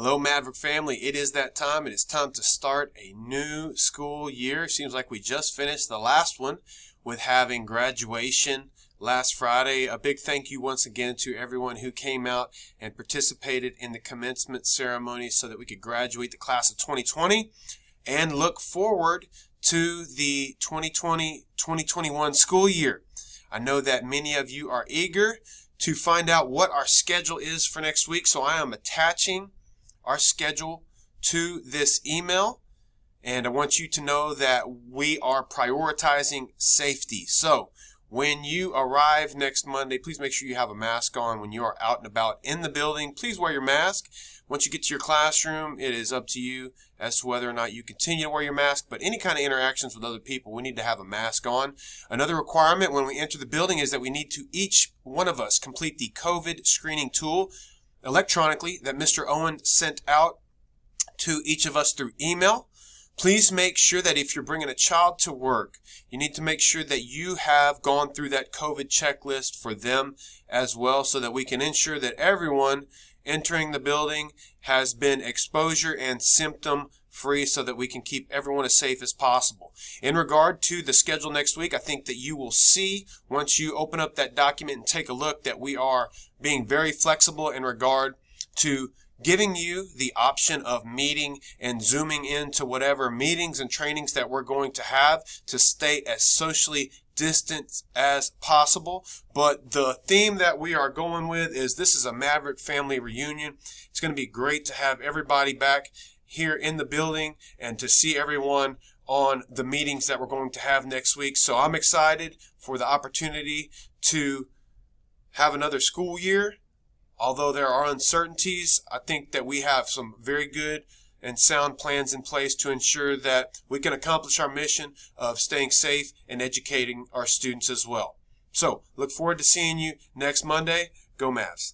Hello, Maverick family. It is that time. It is time to start a new school year. Seems like we just finished the last one with having graduation last Friday. A big thank you once again to everyone who came out and participated in the commencement ceremony so that we could graduate the class of 2020 and look forward to the 2020-2021 school year. I know that many of you are eager to find out what our schedule is for next week, so I am attaching our schedule to this email, and I want you to know that we are prioritizing safety. So when you arrive next Monday, please make sure you have a mask on. When you are out and about in the building, please wear your mask. Once you get to your classroom, it is up to you as to whether or not you continue to wear your mask, but any kind of interactions with other people, we need to have a mask on. Another requirement when we enter the building is that we need to, each one of us, complete the COVID screening tool electronically that Mr. Owen sent out to each of us through email. Please make sure that if you're bringing a child to work, you need to make sure that you have gone through that COVID checklist for them as well, so that we can ensure that everyone entering the building has been exposure and symptom free, so that we can keep everyone as safe as possible. In regard to the schedule next week, I think that you will see once you open up that document and take a look that we are being very flexible in regard to giving you the option of meeting and zooming into whatever meetings and trainings that we're going to have to stay as socially distant as possible. But the theme that we are going with is this is a Maverick family reunion. It's going to be great to have everybody back here in the building and to see everyone on the meetings that we're going to have next week. So I'm excited for the opportunity to have another school year. Although there are uncertainties, I think that we have some very good and sound plans in place to ensure that we can accomplish our mission of staying safe and educating our students as well. So look forward to seeing you next Monday. Go Mavs.